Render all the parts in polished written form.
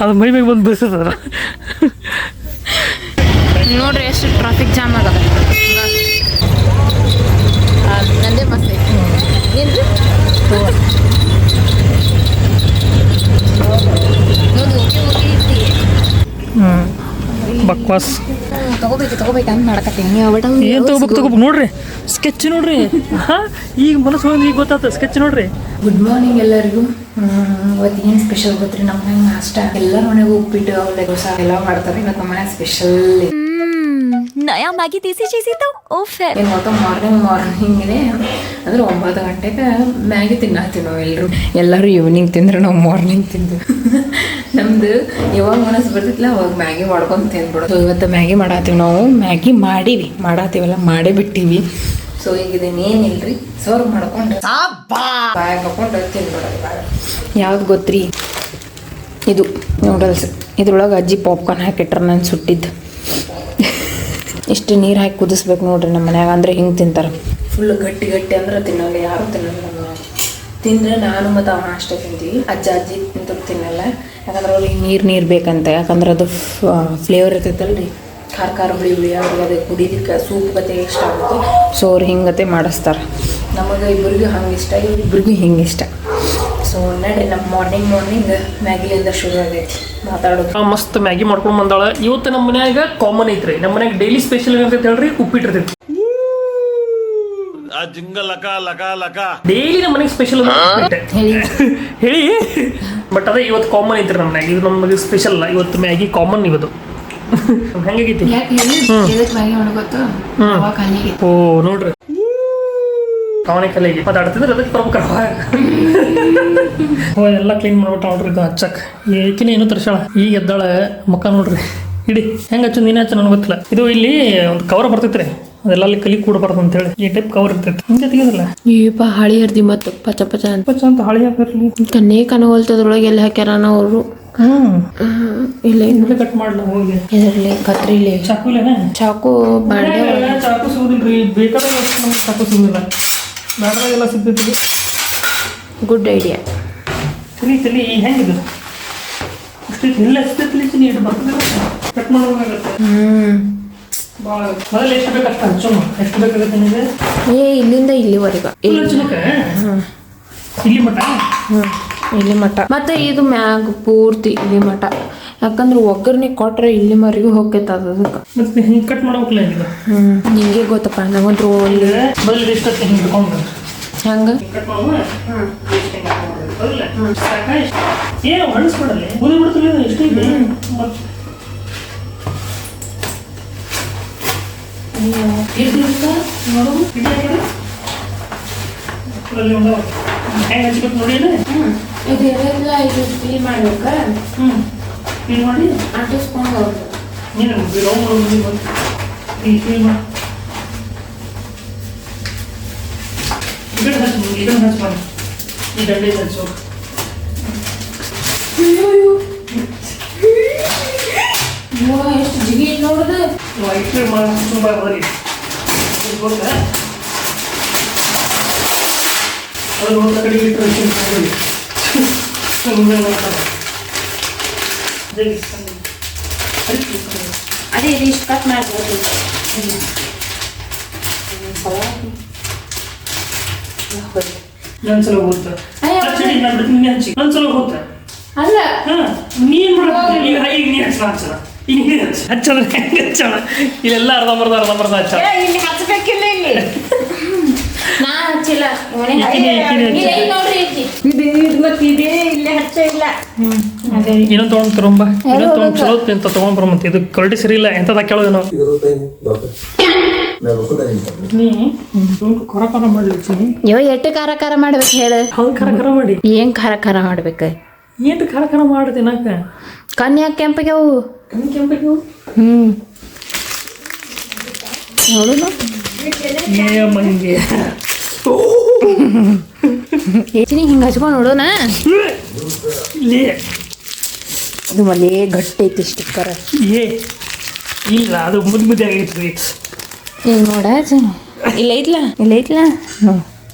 ಅದು ಮೈ ಮ್ಯಾಗ ಬಂದು ಬರ್ತದ ನೋಡ್ರಿ ಎಷ್ಟು ಟ್ರಾಫಿಕ್ ಜಾಮ್ ಆಗದ ನಂದೇ ಮಸ್ತ್ ಐತಿ ಏನ್ರಿ ಬಕ್ವಾಸ್ ತಗೋಬೇಕಂತ ಮಾಡಕತ್ತೀನಿ ಏನು ತಗೋಬೇಕು ನೋಡ್ರಿ ಸ್ಕೆಚ್ ನೋಡ್ರಿ ಈಗ ಮನಸ್ಸು ಹೋಗಿ ಈಗ ಗೊತ್ತಾಗ್ತದೆ ಸ್ಕೆಚ್ ನೋಡ್ರಿ. ಗುಡ್ ಮಾರ್ನಿಂಗ್ ಎಲ್ಲರಿಗೂ. ಇವತ್ತು ಏನು ಸ್ಪೆಷಲ್ ಗೊತ್ತ್ರಿ ನಮ್ಮ ಮನೆಗೆ ನಾಷ್ಟ ಎಲ್ಲರ ಮನೆಗೂ ಉಪ್ಪಿಟ್ಟು ಅವಲಕ್ಕಿ ದೋಸೆ ಎಲ್ಲ ಮಾಡ್ತಾರೆ. ಇವತ್ತು ನಮ್ಮ ಮನೆಗೆ ಸ್ಪೆಷಲ್ नया मैगी देसी चीज़ी तो ओफ है. ಇವತ್ತು ಮಾರ್ನಿಂಗಿನೇ ಅಂದ್ರೆ 9 ಗಂಟೆಗೆ ಮ್ಯಾಗಿ ತಿನ್ನತ್ತೀವಿ ನಾವು ಎಲ್ಲರೂ ಈವ್ನಿಂಗ್ ತಿಂದ್ರೆ ನಾವು ಮಾರ್ನಿಂಗ್ ತಿಂದು ನಮ್ದು ಯಾವಾಗ ಮನಸ್ಸು ಬರ್ತಿತ್ತಲ್ಲ ಅವಾಗ ಮ್ಯಾಗಿ ಮಾಡ್ಕೊಂಡು ತಿಂದ್ಬಿಡೋದು. ಇವತ್ತು ಮ್ಯಾಗಿ ಮಾಡತ್ತೀವಿ ನಾವು. ಮ್ಯಾಗಿ ಮಾಡತ್ತೀವಲ್ಲ ಮಾಡೇ ಬಿಟ್ಟಿವಿ. ಸೊ ಈಗ ಇದೇನೇನಿಲ್ರಿ ಸರ್ವ್ ಮಾಡ್ಕೊಂಡು ಬಾಯ್ ಹಾಕೊಂಡು ತಿಂದ್ಬಿಡೋದು. ಯಾವ್ದು ಗೊತ್ತ್ರಿ ಇದು ನೂಡಲ್ಸ್. ಇದ್ರೊಳಗೆ ಅಜ್ಜಿ ಪಾಪ್ಕಾರ್ನ್ ಹಾಕಿಟ್ರೆ ನಾನು ಸುಟ್ಟಿದ್ದು. ಇಷ್ಟು ನೀರು ಹಾಕಿ ಕುದಿಸ್ಬೇಕು ನೋಡ್ರಿ ನಮ್ಮ ಮನ್ಯಾಗ. ಅಂದರೆ ಹಿಂಗೆ ತಿಂತಾರೆ ಫುಲ್ ಗಟ್ಟಿ ಅಂದ್ರೆ ತಿನ್ನಲ್ಲ, ಯಾರು ತಿನ್ನಲ್ಲ ನಮ್ಮ ಮನ್ಯಾಗ. ತಿಂದರೆ ನಾನು ಮತ್ತು ಅವ ಅಷ್ಟೇ ತಿಂತೀವಿ. ಅಜ್ಜಿ ತಿನ್ನಲ್ಲ. ಯಾಕಂದ್ರೆ ಅವ್ರಿಗೆ ನೀರು ಬೇಕಂತ. ಯಾಕಂದ್ರೆ ಅದು ಫ್ಲೇವರ್ ಇರ್ತೈತಲ್ರಿ, ಖಾರ ಹುಳಿ ಅವ್ರಿಗೆ ಅದು ಕುಡಿಲಿಕ್ಕೆ ಸೂಪ್ ಗತೆ ಇಷ್ಟ ಆಗುತ್ತೆ. ಸೊ ಅವ್ರು ಹಿಂಗತೆ ಮಾಡಿಸ್ತಾರೆ. ನಮಗೆ ಇಬ್ಬರಿಗೂ ಹಂಗೆ ಇಷ್ಟ, ಇವ್ರಿಬ್ರಿಗೂ ಹಿಂಗೆ ಇಷ್ಟ. ಸೊ ನಡ್ರಿ ನಮ್ಮ ಮಾರ್ನಿಂಗ್ ಮ್ಯಾಗಿಲಿಂದ ಶುರು ಆಗೈತಿ ಮಾತಾಡೋದು. ಮಸ್ತ್ ಮ್ಯಾಗಿ ಮಾಡ್ಕೊಂಡು ಬಂದಾಳ. ಇವತ್ತು ನಮ್ಮ ಮನ್ಯಾಗ ಕಾಮನ್ ಐತ್ರಿ. ನಮ್ಮ ಮನ್ಯಾಗ ಡೈಲಿ ಸ್ಪೆಷಲ್ ಏನಂತ ಹೇಳ್ರಿ, ಉಪ್ಪಿಟ್ಟಿರ್ತೈತಿ. ಡೈಲಿ ನಮ್ಮ ಮನೆಗೆ ಸ್ಪೆಷಲ್ ಹೇಳಿ ಬಟ್ ಅದೇ ಇವತ್ತು ಕಾಮನ್ ಐತ್ರಿ ನಮ್ಮ ಮನ್ಯಾಗ. ಇದು ನಮಗೆ ಸ್ಪೆಷಲ್ ಅಲ್ಲ, ಇವತ್ತು ಮ್ಯಾಗಿ ಕಾಮನ್. ಇವತ್ತು ಹೆಂಗಾಗೈತಿ ಮ್ಯಾಗಿ ಮಾಡ್ಕೊತ ಓ ನೋಡ್ರಿ ಅವನೇ ಕಲೆಗೆ ಮಾತಾಡ್ತಿದ್ರೆ ಅದಕ್ಕೆ ಬರ್ಬೇಕವ. ಎಲ್ಲ ಕ್ಲೀನ್ ಮಾಡ್ಬಿಟ್ಟು ನೋಡ್ರಿ ಇದು ಹಚ್ಚಕ್. ಏಕಿನ ಏನು ತರ್ಸಾಳ. ಈಗ ಎದ್ದಾಳ ಮುಖ ನೋಡ್ರಿ ಇಡಿ ಹೆಂಗೆ ಹಚ್ಚು ನೀನೇ ಹಚ್ಚ ನನಗೆ ಗೊತ್ತಿಲ್ಲ. ಇದು ಇಲ್ಲಿ ಒಂದು ಕವರ್ ಬರ್ತೈತ್ರಿ, ಅದೆಲ್ಲ ಅಲ್ಲಿ ಕಲಿ ಕೂಡಬಾರ್ದು ಅಂತ ಹೇಳಿ ಈ ಟೈಪ್ ಕವರ್ ಇರ್ತೈತಿ. ಹಿಂಗೆ ತೆಗಿಯೋದಿಲ್ಲ ಈಪ ಹಾಳಿ ಹರ್ದಿ ಮತ್ತು ಪಚ ಅಂತ ಹಾಳಿ ಹಾಕಿರ್ಲಿ ಕನ್ನೇ ಕನವಲ್ತದ್ರೊಳಗೆ ಎಲ್ಲಿ ಹಾಕ್ಯಾರ ಅವರು. ಇಲ್ಲ ಕಟ್ ಮಾಡ್ಲ ಹೋಗಿ ಇದರಲ್ಲಿ ಕತ್ರಿಲಿ ಚಾಕು ಬಾಂಡೆ ಚಾಕು ಸಿಗುದಿಲ್ರಿ. ಬೇಕಾದ್ರೆ ನಮ್ಗೆ ಚಾಕು ಸಿಗುದಿಲ್ಲ, ಬ್ಯಾಡ್ರಾಗೆಲ್ಲ ಸಿಗ್ತೈತಿ. Good idea. ತಲಿ ಹೆಂಗಿದು ಅಷ್ಟೇ ಎಲ್ಲ ಹಚ್ತೈತಿ. ನೀರು ಬರ್ತದೆ ಕಟ್ ಮಾಡೋದಾಗತ್ತೆ. ಭಾಳ ಮೊದಲು ಎಷ್ಟು ಬೇಕಷ್ಟ ಹಚ್ಚೋಣ. ಎಷ್ಟು ಬೇಕಾಗತ್ತೆ ನಿಮಗೆ? ಇಲ್ಲಿಂದ ಇಲ್ಲಿವರೆಗೆ ಇಲ್ಲಿ ಮಠ. ಇಲ್ಲಿ ಮಠ ಮತ್ತೆ ಇದು ಮ್ಯಾಗ ಪೂರ್ತಿ ಇಲ್ಲಿ ಮಠ. ಯಾಕಂದ್ರೆ ಒಗ್ಗರಣೆ ಕೊಟ್ರೆ ಇಲ್ಲಿ ಮರಿಗೂ ಹೋಗ್ತೈತ ಅದಕ್ಕೆ. ಮತ್ತೆ ಹಿಂಗೆ ಕಟ್ ಮಾಡೋಕ್ಲ ಈಗ ನಿಂಗೆ ಗೊತ್ತಪ್ಪ ನಂಗಂತೂ ಅಲ್ಲಿ ಮೊದಲು ಎಷ್ಟೊತ್ತು ಹಿಂಗೆ ಹಿಡ್ಕೊಂಡು ಹೆಂಗೆ ಕಟ್ ಮಾಡುವ. ಏನು ಹೊಣಿಸ್ಬಿಡಲ್ಲ ಬುದಿ ಬಿಡ್ತಿಲ್ಲ ಎಷ್ಟು ಇದೆ. ನೋಡು ಹೆಂಗೆ ಹಚ್ಬೇಕು ನೋಡಿ. ಇದೆಲ್ಲ ಇದು ಕ್ಲೀನ್ ಮಾಡ್ಬೇಕ. ಕ್ಲೀನ್ ಮಾಡಿ ಅಂಟಿಸ್ಕೊಂಡು ಹೋಗ್ಬೇಕು. ನೀನು ಕ್ಲೀನ್ ಮಾಡಿ ಇದನ್ನು ಹಚ್ಚ ಮಾಡಿ ಈ ದಂಡೆ ಹಚ್ಚು. ಎಷ್ಟು ಜಿಗಿ ನೋಡುದು ಇಟ್ಟು ತುಂಬ ಬರೀ ಗೊತ್ತಾ ಅದು ನೋಡ್ದ ಕಡೆಗೆ ಇಟ್ಟು ಅದೇ ಇದು ಇಷ್ಟು ಕಟ್ ಮಾಡ್ಬೋದು. ನನ್ಸಲ ಹೋಗ್ತಾ ನನ್ಸಲ ಹೋಗ್ತಾ ಅಲ್ಲ ನೀನ್ ಮಾಡ್ತೀನಿ ಈಗ ನೀ ಹಚ್ಚಲ ಈಗ ನೀ ಹಚ್ಚಲ ಹೆಂಗೆ ಹಚ್ಚಳ ಇಲ್ಲೆಲ್ಲ ಅರ್ಧಂಬರ್ಧ ಹಚ್ಚ ಇಲ್ಲಿ ಹಚ್ಚಬೇಕಿಲ್ಲ. ಇಲ್ಲಿ ನಾ ಹಚ್ಚಿಲ್ಲ ಏನೋ ತೊಗೊಂಡ್ ತಗೊಂಬ ಚಲೋ ಅಂತ ತೊಗೊಂಡ್ ಬರಮಂತ. ಇದು ಕ್ವಾಲಿಟಿ ಸರಿ ಇಲ್ಲ ಎಂತದ ಕೇಳೋದೇನೋ. ಖರ ಮಾಡ್ಲಿಕ್ಕೆ ಎಟ್ಟು ಖಾರ ಮಾಡ್ಬೇಕು ಹೇಳ. ಹೌದು ಖರ ಮಾಡಿ ಏನ್ ಖಾರ ಮಾಡ್ಬೇಕು. ಏನು ಖರ ಮಾಡಿ ತಿನ್ನಕ ಕನ್ಯಾಕ ಕೆಂಪಗ್ಯಾವು ಕೆಂಪಗ್ಯಾವು. ನೋಡು ಮಂಗೆ ಹಿಂಗೆ ಹಚ್ಕೊಂಡು ನೋಡೋಣ. ಅದು ಮಲೇ ಗಟ್ಟಿ ಐತಿ ಸ್ಟಿಕ್ಕರ್. ಇಲ್ಲ ಅದು ಮುದ್ದೆ ಆಗೈತ್ರಿ. ಈಗ ನೋಡ ಇಲ್ಲ ಐತ್ಲ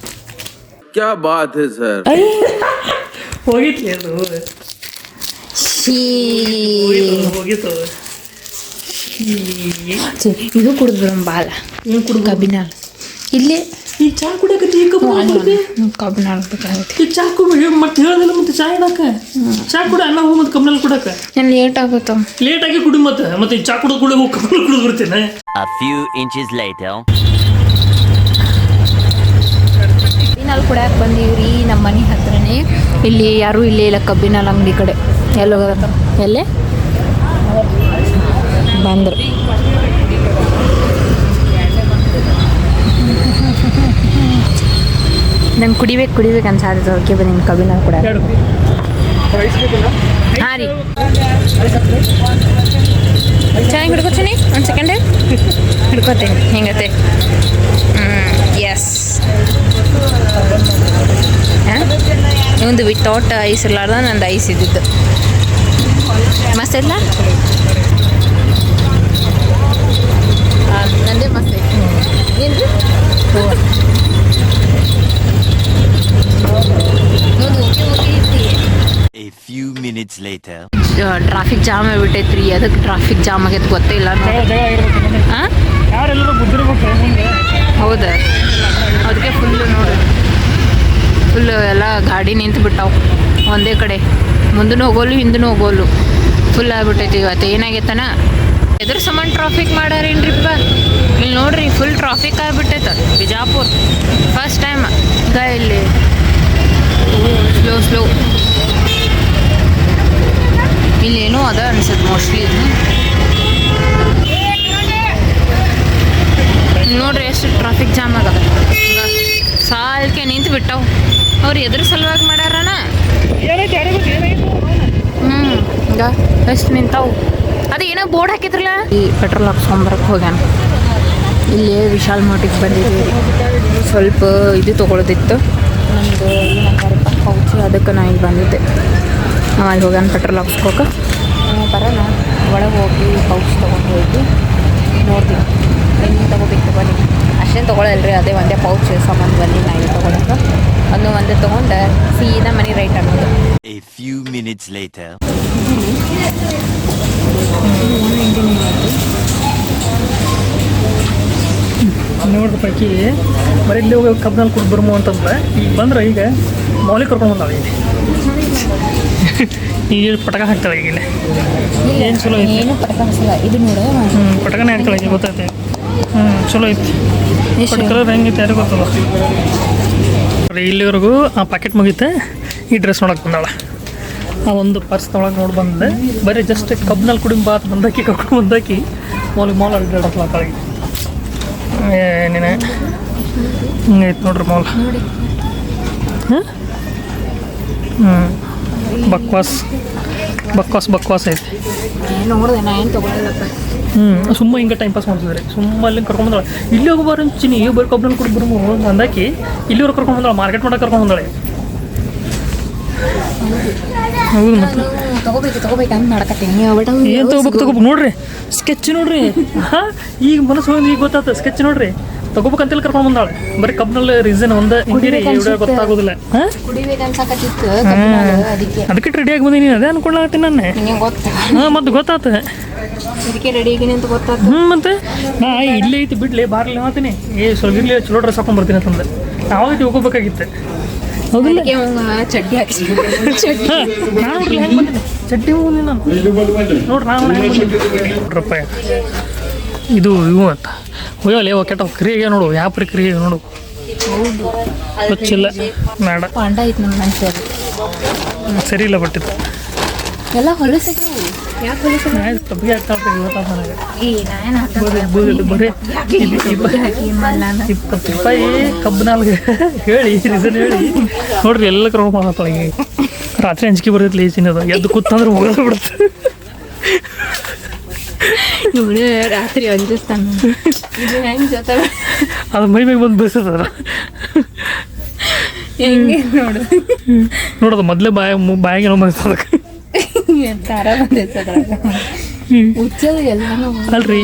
ಕ್ಯಾ ಬಾತ್ ಹೈ ಸರ್. ಹೋಗಿತ್ಲಿ ಅದು ಹೋಗಿತ್ತು ಇದು ಕುಡಿದ್ರು ಬಾಲ ಏನು ಕುಡ್ದು ಕಬ್ಬಿನಾಲ್ ಇಲ್ಲಿ ಈ ಚಾ ಕುಡಿಯಕತ್ತಿ ಈ ಕಬ್ಬಿನಾಲ್ ಬೇಕಾಗೈತಿ ಈ ಚಾ ಕುಡಿ ಮತ್ತೆ ಹೇಳೋದಿಲ್ಲ ಮತ್ತೆ ಚಾ ಇಡಾಕ ಚಾ ಕುಡ ಅನ್ನ ಹೋಗಿ ಮತ್ತೆ ಕಬ್ಬಿನಲ್ಲಿ ಕುಡಾಕ ನಾನು ಲೇಟ್ ಆಗುತ್ತ ಲೇಟ್ ಆಗಿ ಕುಡಿ ಮತ್ತೆ ಈ ಚಾ ಕುಡಿದು ಕುಡಿ ಹೋಗಿ ಕಬ್ಬಿನಲ್ಲಿ ಕುಡಿದು ಬರ್ತೀನಿ A few inches later. ಕಬ್ಬಿನಾಲ್ ಕುಡಿಯಕ್ಕೆ ಬಂದೀವ್ರಿ ನಮ್ಮ ಮನೆ ಹತ್ರನೇ ಇಲ್ಲಿ ಯಾರೂ ಇಲ್ಲೇ ಇಲ್ಲ ಕಬ್ಬಿನಾಲ್ ಅಂಗಡಿ ಕಡೆ ಎಲ್ಲೋಗತ್ತ ಎಲ್ಲೇ ಬಂದರು ನಂಗೆ ಕುಡಿಬೇಕು ಅನ್ಸಾದ ಅದಕ್ಕೆ ಬಂದಿನಿ ಕಬ್ಬಿನಾಲ್ ಕೂಡ ಹಾಂ ರೀ ಚೆನ್ನಾಗಿ ಹಿಡ್ಕೊತೀನಿ ಒಂದು ಸೆಕೆಂಡ್ ಹಿಡ್ಕೊತೀನಿ ಹೆಂಗತ್ತೆ ಎಸ್ ಹಾಂ ಒಂದು ವಿತೌಟ್ ಐಸ್ ಇರ್ಲಾರ್ದ ನಂದು ಐಸ್ ಇದ್ದಿದ್ದು ಮಸ್ತ್ ಇಲ್ಲ ನಂದೇ ಮಸ್ತ್ ಐತಿ ಏನು A few minutes later. Traffic jam ಆಗ್ಬಿಟ್ಟೈತ್ರಿ ಅದಕ್ಕೆ ಟ್ರಾಫಿಕ್ ಜಾಮ್ ಆಗೈತೆ ಗೊತ್ತೇ ಇಲ್ಲ ಹಾಂ ಯಾರೆಲ್ಲರೂ ಬುದ್ಧಿರ್ಬೇಕು ಮುಂದೆ ಹೌದಾ ಅದಕ್ಕೆ ಫುಲ್ಲು ನೋಡಿ ಫುಲ್ಲು ಎಲ್ಲ ಗಾಡಿ ನಿಂತು ಬಿಟ್ಟಾವು ಒಂದೇ ಕಡೆ ಮುಂದೂ ಹೋಗೋಲು ಹಿಂದೂ ಹೋಗೋಲು ಫುಲ್ ಆಗ್ಬಿಟ್ಟೈತಿ ಇವತ್ತು ಏನಾಗೈತನ ಎದ್ರ ಸಮಾನ ಟ್ರಾಫಿಕ್ ಮಾಡ್ಯಾರೇನ್ರಿಪ್ಪ ಇಲ್ಲಿ ನೋಡ್ರಿ ಫುಲ್ ಟ್ರಾಫಿಕ್ ಆಗಿಬಿಟ್ಟೈತೆ ಬಿಜಾಪುರ್ ಫಸ್ಟ್ ಟೈಮ್ ಈಗ ಇಲ್ಲಿ ಸ್ಲೋ ಇಲ್ಲೇನೋ ಅದ ಅನ್ಸುತ್ತೆ ಮೋಸ್ಟ್ಲಿ ನೋಡ್ರಿ ಎಷ್ಟು ಟ್ರಾಫಿಕ್ ಜಾಮ್ ಆಗದ ಸಾಲ್ಕೆ ನಿಂತು ಬಿಟ್ಟವು ಅವ್ರು ಎದ್ರ ಸಲುವಾಗಿ ಮಾಡ್ಯಾರಣ ಈಗ ಎಷ್ಟು ನಿಂತಾವು ಅದು ಏನೋ ಬೋರ್ಡ್ ಹಾಕಿದ್ರಲ್ಲ ಈ ಪೆಟ್ರೋಲ್ ಹಾಕ್ಸ್ಕೊಂಬರಕ್ಕೆ ಹೋಗ್ಯಾನ ಇಲ್ಲಿ ವಿಶಾಲ್ ಮಾರ್ಟಿಗೆ ಬಂದಿದ್ದೀವಿ ಸ್ವಲ್ಪ ಇದು ತೊಗೊಳೋದಿತ್ತು ನಮ್ಮದು 4000 ರೂಪಾಯಿ ಪೌಚ್ ಅದಕ್ಕೆ ನಾ ಇಲ್ಲಿ ಬಂದಿದ್ದೆ ಅಲ್ಲಿ ಹೋಗ್ಯಾನ ಪೆಟ್ರೋಲ್ ಹಾಕ್ಸ್ಕೋಕೆ ಬರೋಣ ಒಳಗೆ ಹೋಗಿ ಪೌಚ್ ತೊಗೊಂಡು ಹೋಗಿ ನೋಡ್ತೀವಿ ಹೆಂಗೆ ತೊಗೋಬೇಕು ಬನ್ನಿ ಅಷ್ಟೇನು ತೊಗೊಳಲ್ರಿ ಅದೇ ಒಂದೇ ಪೌಚ್ ಸಾಮಾನು ಬನ್ನಿ ನಾ ಇಲ್ಲಿ ತೊಗೊಳಕ್ಕೆ ಅದನ್ನು ಒಂದೇ ತೊಗೊಂಡು ಸೀದಾ ಮನೆ ರೈಟ್ ಅನ್ನೋದು A few minutes later. ನೋಡ್ರಿ ಪೈಕಿ ಬರೀ ಇಲ್ಲಿ ಹೋಗಿ ಕಬ್ಬಿನಲ್ಲಿ ಕುಡ್ದು ಬರ್ಮು ಅಂತಂದ್ರೆ ಈಗ ಬಂದ್ರೆ ಈಗ ಮೌಲಿ ಕರ್ಕೊಂಡು ಬಂದಾಳೆ ಈಗ ಪಟಕ ಹಾಕ್ತಾಳೆ ಈಗ ಇಲ್ಲಿ ಏನು ಚಲೋ ಐತಿ ಏನು ಪಟಕ ಅನ್ಸಲ್ಲ ಇದು ನೋಡು ಪಟಕನೇ ಹಾಕ್ತಾಳೆ ಈಗ ಗೊತ್ತೈತೆ ಚಲೋ ಐತಿ ಬಟ್ ಕಲರ್ ಹೆಂಗೈತೆ ಯಾರಿಗೂ ಗೊತ್ತಲ್ಲ ಇಲ್ಲಿವರೆಗೂ ಆ ಪ್ಯಾಕೆಟ್ ಮುಗೀತೆ ಈ ಡ್ರೆಸ್ ನೋಡಕ್ಕೆ ಬಂದಾಳ ಆ ಒಂದು ಪರ್ಸ್ ತೊಗೊಳಕ್ಕೆ ನೋಡಿ ಬಂದೆ ಬರೀ ಜಸ್ಟ್ ಕಬ್ಬಿನಲ್ಲಿ ಕುಡಿ ಬಾತ್ ಬಂದಾಕಿ ಕರ್ಕೊಂಡು ಬಂದಾಕಿ ಮಾಲ್ ಅಡ್ಡಾಡಕ್ಲಾತಾಳೆ ಏನೇನೆ ಹಿಂಗೈತೆ ನೋಡ್ರಿ ಮಾಲ್ ಹಾಂ ಬಕ್ವಾಸ್ ಐತಿ ನೋಡಿದೆ ನಾ ಏನು ತೊಗೊಳಿಲ್ಲಪ್ಪ ಸುಮ್ಮ ಹಿಂಗೆ ಟೈಮ್ ಪಾಸ್ ಮಾಡ್ತಿದ್ರಿ ಸುಮ್ಮ ಅಲ್ಲಿ ಕರ್ಕೊಂಡ್ಬಂದಾಳೆ ಇಲ್ಲಿ ಹೋಗಿ ಚಿನಿ ಬರೀ ಕಬ್ಬಿನಲ್ಲಿ ಕುಡಿ ಬರ್ಮು ಅಂದಾಕಿ ಇಲ್ಲಿವ್ರು ಕರ್ಕೊಂಡು ಬಂದಾಳೆ ಮಾರ್ಕೆಟ್ ಮಾಡಕ್ಕೆ ಕರ್ಕೊಂಡು ಬಂದಾಳೆ ಹೌದು ಮತ್ತೆ ತಗೋಬೇಕು ಅಂತ ಮಾಡಕತ್ತೀನಿ ಏನು ತಗೋಬೇಕು ನೋಡ್ರಿ ಸ್ಕೆಚ್ ನೋಡ್ರಿ ಹಾಂ ಈಗ ಮನಸ್ಸು ಹೋಗಿ ಈಗ ಗೊತ್ತಾಗ್ತದೆ ಸ್ಕೆಚ್ ನೋಡ್ರಿ ತಗೋಬೇಕಂತೆಲ್ಲ ಕರ್ಕೊಂಡು ಬಂದಾಳೆ ಬರೀ ಕಬ್ಬಿನಲ್ಲಿ ರೀಸನ್ ಒಂದೇ ಹಿಂಗಿರಿ ಗೊತ್ತಾಗೋದಿಲ್ಲ ಹಾಂ ಕುಡಿಬೇಕು ಅನ್ಸಕತ್ತಿತ್ತು ಅದಕ್ಕೆ ಅದಕ್ಕೆ ರೆಡಿಯಾಗಿ ಬಂದೀನಿ ಅದೇ ಅನ್ಕೊಳ್ಳಾಗತ್ತೀನಿ ನಾನು ನಿಂಗೆ ಗೊತ್ತಾ ಹಾಂ ಮತ್ತೆ ಗೊತ್ತಾಗ್ತದೆ ಅದಕ್ಕೆ ರೆಡಿ ಆಗೀನಿ ಅಂತ ಗೊತ್ತಾಗ್ತದೆ ಮತ್ತೆ ನಾ ಇಲ್ಲೇ ಐತಿ ಬಿಡ್ಲಿ ಬಾರ್ಲಿ ಮಾತೀನಿ ಸ್ವಲ್ಪ ಇರಲಿ ಚಲೋ ಡ್ರೆಸ್ ಹಾಕೊಂಡು ಬರ್ತೀನಿ ಅಂತಂದ್ರೆ ನಾವಾಗೈತಿ ಹೋಗೋಬೇಕಾಗಿತ್ತೆ ಹೌದಿಲ್ಲ ಚಡ್ಡಿ ಹಾಕಿ ನಾನು ನೋಡ್ರಿ ಹೆಂಗೆ ಬಂದಿದ್ದೆ ಚಡ್ಡಿ ಹೋಗಿ ನಾನು ನೋಡ್ರಿ ನಾನು ನೋಡ್ರಪ್ಪ ಇದು ಇವು ಅಂತ ಹೋಯಲ್ಲ ಯಾವ ಕೆಟ್ಟ ಕ್ರಿಯೆ ನೋಡು ಯಾಪ್ರಿ ಕ್ರಿಯೆ ನೋಡು ಗೊತ್ತಿಲ್ಲ ಬೇಡ ಪಾಂಡ ಐತೆ ನಮ್ಮ ಮನುಷ್ಯ ಸರಿ ಇಲ್ಲ ಬಟ್ಟಿತ್ತು ಎಲ್ಲ ಹೊಲಸ ಯಾಕೆ ಹೊಲಸ ತಬ್ಬಿಗೆ ಆಗ್ತಾಳ್ರಿ ಇವತ್ತು ನನಗೆ ಏ ಬರೀ ಹಾಕಿ ನಾನು 20 ರೂಪಾಯಿ ಕಬ್ಬಿನಾಲ್ಗೆ ಹೇಳಿ ರೀಸನ್ ಹೇಳಿ ನೋಡ್ರಿ ಎಲ್ಲ ಕರ್ಕೊಂಡು ಮಾಡತ್ತಾಳೆ ಈಗ ರಾತ್ರಿ ಅಂಜಿಕೆ ಬರ್ತೈತಿ ಲೇಚಿನದು ಎದ್ದು ಕೂತಂದ್ರೆ ಹೋಗೋದು ಬಿಡುತ್ತೆ ಇವಳು ರಾತ್ರಿ ಅಂಜಿಸ್ತಾನೆ ಇದು ಹೆಂಗೆ ಜೊತೆ ಅದು ಮೈ ಮ್ಯಾಗ ಬಂದು ಬೇಸದ ಹೆಂಗೆ ನೋಡೋದು ಮೊದಲೇ ಬಾಯಿಗೆ ಏನೋ ಬಂದಿರ್ತದೆ ದಾರ ಬಂದೈತೆ ಅದ್ರಾಗ ಹುಚ್ಚದು ಎಲ್ಲನೂ ಅಲ್ರಿ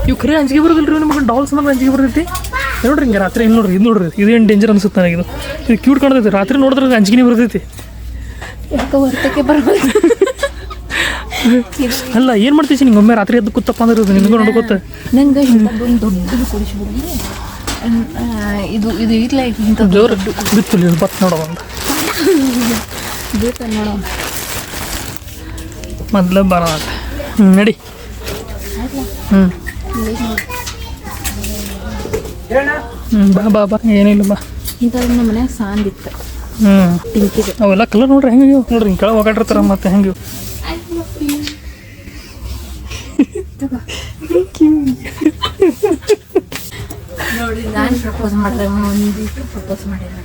ಇವು ಖರೆ ಅಂಜಿಕೆ ಬರೋದಿಲ್ಲ ರೀ ನಿಮ್ಗೆ ಡಾಲ್ಸ್ ಅಂದ್ರೆ ಅಂಜಿಕೆ ಬರ್ತೈತಿ ನೋಡ್ರಿ ಹಿಂಗೆ ರಾತ್ರಿ ಏನು ನೋಡ್ರಿ ಇದು ನೋಡ್ರಿ ಇದೇನು ಡೇಂಜರ್ ಅನ್ಸುತ್ತೆ ನನಗೆ ಇದು ಕ್ಯೂಟ್ ಕಾಣ್ತೈತಿ ರಾತ್ರಿ ನೋಡಿದ್ರೆ ಅಂಜಿಕೆನೇ ಬರ್ತೈತಿ ಯಾಕೆ ವರ್ತಕ್ಕೆ ಬರ್ಬೋದು ಅಲ್ಲ ಏನು ಮಾಡ್ತೀವಿ ನಿಂಗೆ ಒಮ್ಮೆ ರಾತ್ರಿ ಎದ್ದು ಕೂತಪ್ಪ ಅಂದ್ರೆ ಇದು ನಿನಗೂ ನೋಡ್ಕೋತ ನಂಗೆ ಇಂಥದ್ದೊಂದು ದೊಡ್ಡದು ಕೊಡಿಸ್ಬಿಡ್ಲಿ ಇದು ಇದು ಇಲ್ಲ ಇಂಥ ಜೋರು ಬಿತ್ತು ಬತ್ ನೋಡೋ ಒಂದು ಬೇಕು ನೋಡೋ ಮೊದಲೇ ಬರ ನಡಿ ಬಾ ಬಾ ಏನಿಲ್ಲ ಬಾ ಇಂಥದ್ದು ನಮ್ಮ ಮನ್ಯಾಗ ಸಾಂದಿತ್ತು ಟಿಂಕಿದೆ ಅವೆಲ್ಲ ಕಲರ್ ನೋಡ್ರಿ ಹೆಂಗೆ ನೋಡ್ರಿ ಹಿಂಗೆ ಕೆಳಗೆ ಹೋಗಾಡಿರ್ತಾರ ಮತ್ತೆ ಹೆಂಗೆ ನೋಡಿ ನಾನು ಪ್ರಪೋಸ್ ಮಾಡಿದೆ ಒಂದು ಪ್ರಪೋಸ್ ಮಾಡಿದೆ